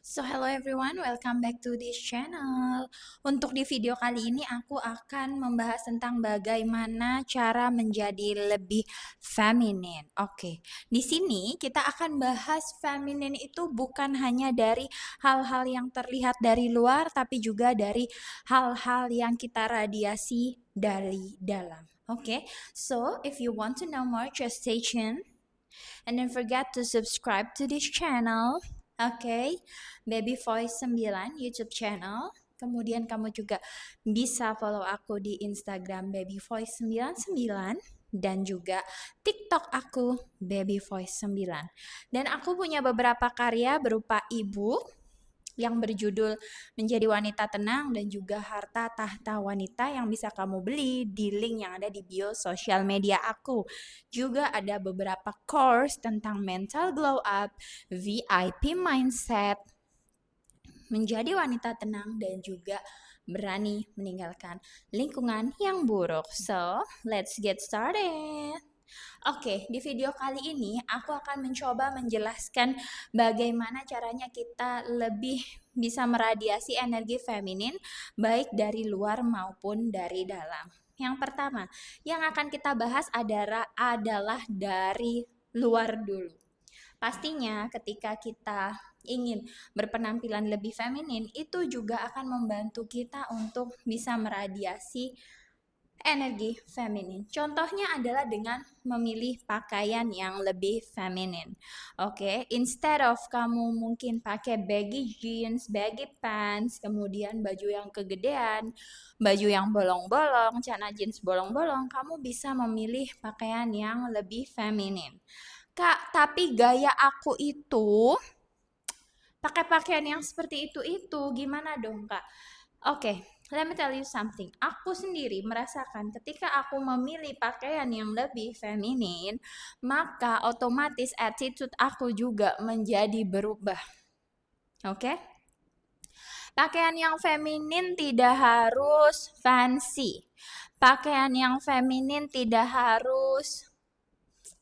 So hello everyone, welcome back to this channel. Untuk di video kali ini aku akan membahas tentang bagaimana cara menjadi lebih feminin. Oke, di sini kita akan bahas feminin itu bukan hanya dari hal-hal yang terlihat dari luar, tapi juga dari hal-hal yang kita radiasi dari dalam. Oke, so if you want to know more, just stay tuned. And don't forget to subscribe to this channel. Oke, Baby Voice 9 YouTube channel. Kemudian kamu juga bisa follow aku di Instagram Baby Voice 99 dan juga TikTok aku Baby Voice 9. Dan aku punya beberapa karya berupa ebook yang berjudul Menjadi Wanita Tenang dan juga Harta Tahta Wanita yang bisa kamu beli di link yang ada di bio sosial media aku. Juga ada beberapa course tentang mental glow up, VIP mindset, menjadi wanita tenang dan juga berani meninggalkan lingkungan yang buruk. So, let's get started. Oke, di video kali ini aku akan mencoba menjelaskan bagaimana caranya kita lebih bisa meradiasi energi feminin baik dari luar maupun dari dalam. Yang pertama, yang akan kita bahas adalah dari luar dulu. Pastinya ketika kita ingin berpenampilan lebih feminin, itu juga akan membantu kita untuk bisa meradiasi energi feminin. Contohnya adalah dengan memilih pakaian yang lebih feminin. Oke, instead of kamu mungkin pakai baggy jeans, baggy pants, kemudian baju yang kegedean, baju yang bolong-bolong, celana jeans bolong-bolong, kamu bisa memilih pakaian yang lebih feminin. Kak, tapi gaya aku itu pakai pakaian yang seperti itu gimana dong, Kak? Oke, let me tell you something. Aku sendiri merasakan ketika aku memilih pakaian yang lebih feminin, maka otomatis attitude aku juga menjadi berubah. Oke? Pakaian yang feminin tidak harus fancy. Pakaian yang feminin tidak harus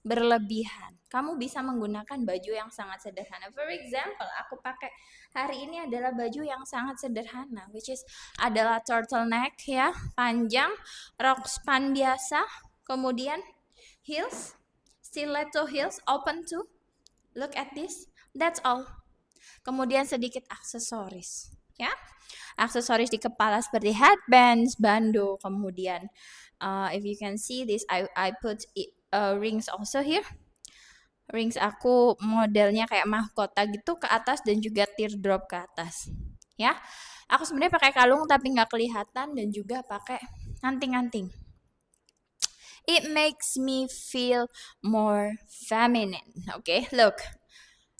berlebihan. Kamu bisa menggunakan baju yang sangat sederhana. For example, aku pakai hari ini adalah baju yang sangat sederhana, which is adalah turtleneck ya, panjang, rok span biasa, kemudian heels, stiletto heels, open to. Look at this. That's all. Kemudian sedikit aksesoris, ya. Aksesoris di kepala seperti headbands, bando, kemudian if you can see this, I put rings also here. Rings aku modelnya kayak mahkota gitu ke atas dan juga teardrop ke atas. Ya, aku sebenarnya pakai kalung tapi nggak kelihatan dan juga pakai anting-anting. It makes me feel more feminine. Okay, look.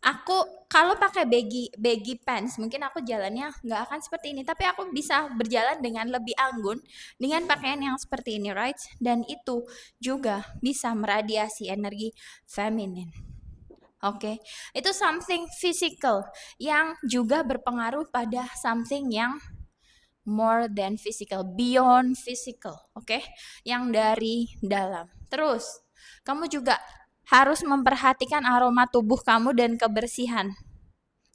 Aku kalau pakai baggy pants, mungkin aku jalannya nggak akan seperti ini, tapi aku bisa berjalan dengan lebih anggun dengan pakaian yang seperti ini, right? Dan itu juga bisa meradiasi energi feminin. Oke, itu something physical yang juga berpengaruh pada something yang more than physical, beyond physical, oke? Yang dari dalam. Terus, kamu juga harus memperhatikan aroma tubuh kamu dan kebersihan.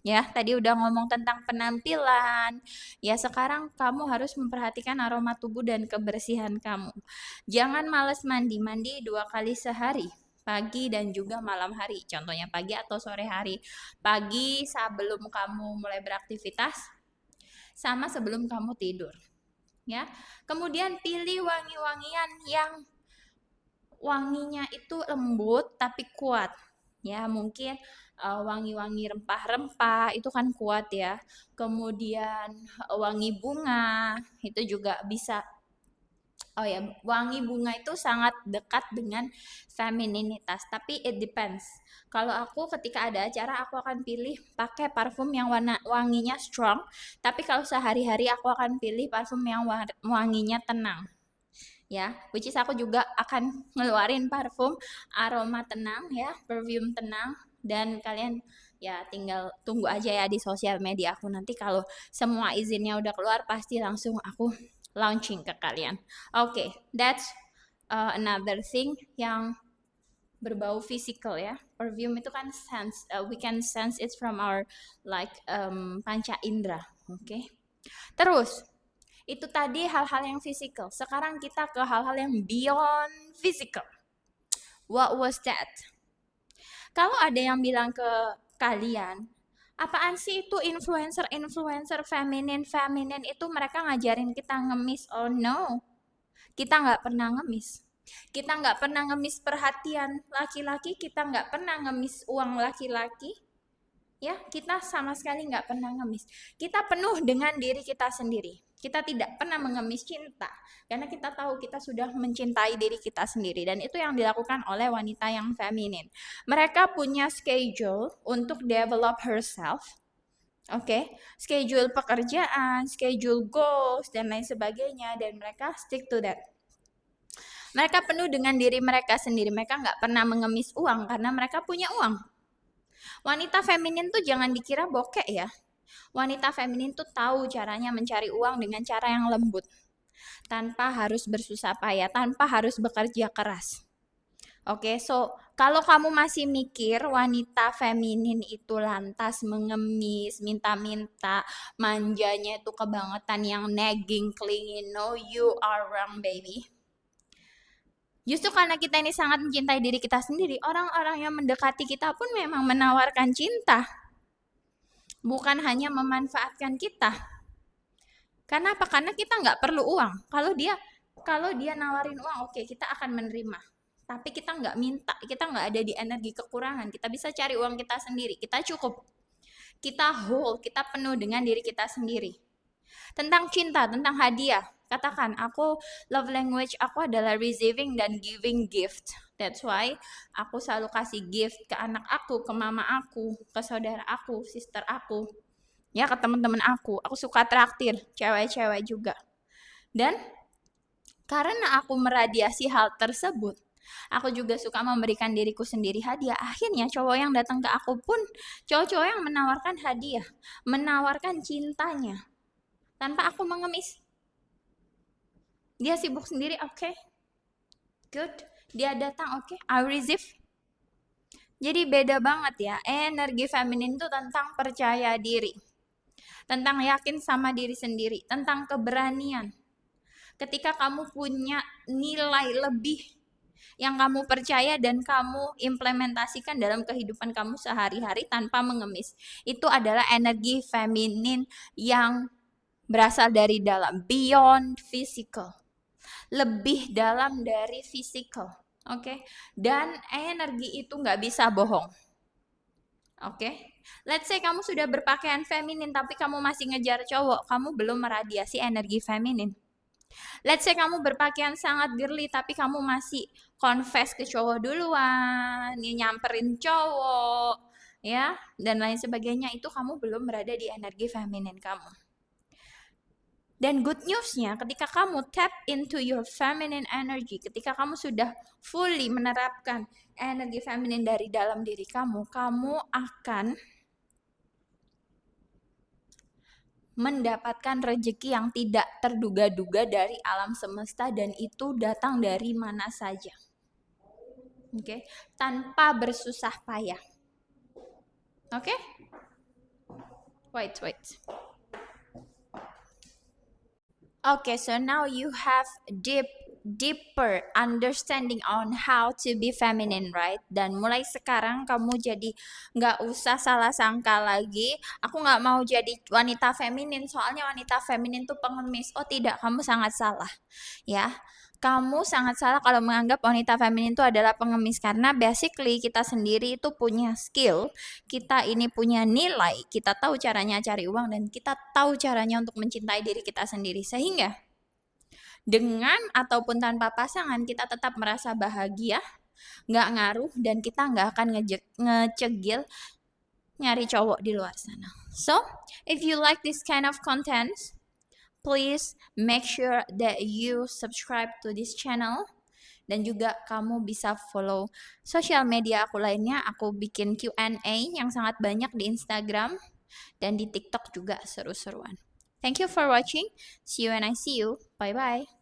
Ya, tadi udah ngomong tentang penampilan. Ya, sekarang kamu harus memperhatikan aroma tubuh dan kebersihan kamu. Jangan males mandi 2 kali sehari, pagi dan juga malam hari. Contohnya pagi atau sore hari. Pagi sebelum kamu mulai beraktivitas, sama sebelum kamu tidur. Ya, kemudian pilih wangi-wangian yang wanginya itu lembut tapi kuat. Ya, mungkin wangi-wangi rempah-rempah itu kan kuat ya. Kemudian wangi bunga itu juga bisa. Oh ya, wangi bunga itu sangat dekat dengan femininitas, tapi it depends. Kalau aku ketika ada acara aku akan pilih pakai parfum yang wanginya strong, tapi kalau sehari-hari aku akan pilih parfum yang wanginya tenang. Ya, which is aku juga akan ngeluarin parfum aroma tenang ya, perfume tenang, dan kalian ya tinggal tunggu aja ya di sosial media aku, nanti kalau semua izinnya udah keluar pasti langsung aku launching ke kalian. Oke, that's another thing yang berbau physical ya. Perfume itu kan sense, we can sense it from our like panca indera, oke? Terus itu tadi hal-hal yang physical. Sekarang kita ke hal-hal yang beyond physical. What was that? Kalau ada yang bilang ke kalian, apaan sih itu influencer feminin itu mereka ngajarin kita ngemis? Oh no, kita nggak pernah ngemis. Kita nggak pernah ngemis perhatian laki-laki, kita nggak pernah ngemis uang laki-laki. Ya, kita sama sekali nggak pernah ngemis. Kita penuh dengan diri kita sendiri. Kita tidak pernah mengemis cinta. Karena kita tahu kita sudah mencintai diri kita sendiri. Dan itu yang dilakukan oleh wanita yang feminin. Mereka punya schedule untuk develop herself. Oke, schedule pekerjaan, schedule goals, dan lain sebagainya. Dan mereka stick to that. Mereka penuh dengan diri mereka sendiri. Mereka nggak pernah mengemis uang karena mereka punya uang. Wanita feminin tuh jangan dikira bokek ya. Wanita feminin tuh tahu caranya mencari uang dengan cara yang lembut. Tanpa harus bersusah payah, tanpa harus bekerja keras. Oke, so kalau kamu masih mikir wanita feminin itu lantas mengemis, minta-minta, manjanya itu kebangetan yang nagging, clingy, no you are wrong baby. Justru karena kita ini sangat mencintai diri kita sendiri, orang-orang yang mendekati kita pun memang menawarkan cinta. Bukan hanya memanfaatkan kita. Karena apa? Karena kita nggak perlu uang. Kalau dia nawarin uang, oke, kita akan menerima. Tapi kita nggak minta, kita nggak ada di energi kekurangan. Kita bisa cari uang kita sendiri, kita cukup. Kita whole, kita penuh dengan diri kita sendiri. Tentang cinta, tentang hadiah. Katakan, aku love language aku adalah receiving dan giving gift. That's why aku selalu kasih gift ke anak aku, ke mama aku, ke saudara aku, sister aku, ya ke teman-teman aku. Aku suka traktir cewek-cewek juga. Dan karena aku meradiasi hal tersebut, aku juga suka memberikan diriku sendiri hadiah. Akhirnya cowok yang datang ke aku pun cowok-cowok yang menawarkan hadiah, menawarkan cintanya tanpa aku mengemis. Dia sibuk sendiri, oke. Good. Dia datang, oke. I receive. Jadi beda banget ya. Energi feminin itu tentang percaya diri. Tentang yakin sama diri sendiri. Tentang keberanian. Ketika kamu punya nilai lebih yang kamu percaya dan kamu implementasikan dalam kehidupan kamu sehari-hari tanpa mengemis. Itu adalah energi feminin yang berasal dari dalam. Beyond physical. Lebih dalam dari physical, oke? Dan energi itu nggak bisa bohong, oke? Let's say kamu sudah berpakaian feminin tapi kamu masih ngejar cowok, kamu belum meradiasi energi feminin. Let's say kamu berpakaian sangat girly tapi kamu masih confess ke cowok duluan, nyamperin cowok, ya, dan lain sebagainya, itu kamu belum berada di energi feminin kamu. Dan good newsnya, ketika kamu tap into your feminine energy, ketika kamu sudah fully menerapkan energi feminin dari dalam diri kamu, kamu akan mendapatkan rezeki yang tidak terduga-duga dari alam semesta, dan itu datang dari mana saja. Oke, tanpa bersusah payah. Oke? Wait. Okay, so now you have deeper understanding on how to be feminine, right? Dan mulai sekarang kamu jadi nggak usah salah sangka lagi. Aku nggak mau jadi wanita feminin, soalnya wanita feminin tuh pengemis. Oh tidak, kamu sangat salah, ya. Kamu sangat salah kalau menganggap wanita feminin itu adalah pengemis, karena basically kita sendiri itu punya skill, kita ini punya nilai, kita tahu caranya cari uang, dan kita tahu caranya untuk mencintai diri kita sendiri. Sehingga dengan ataupun tanpa pasangan kita tetap merasa bahagia, nggak ngaruh, dan kita nggak akan ngecegil nyari cowok di luar sana. So, if you like this kind of content, please make sure that you subscribe to this channel. Dan juga kamu bisa follow sosial media aku lainnya. Aku bikin Q&A yang sangat banyak di Instagram dan di TikTok juga seru-seruan. Thank you for watching. See you when I see you. Bye-bye.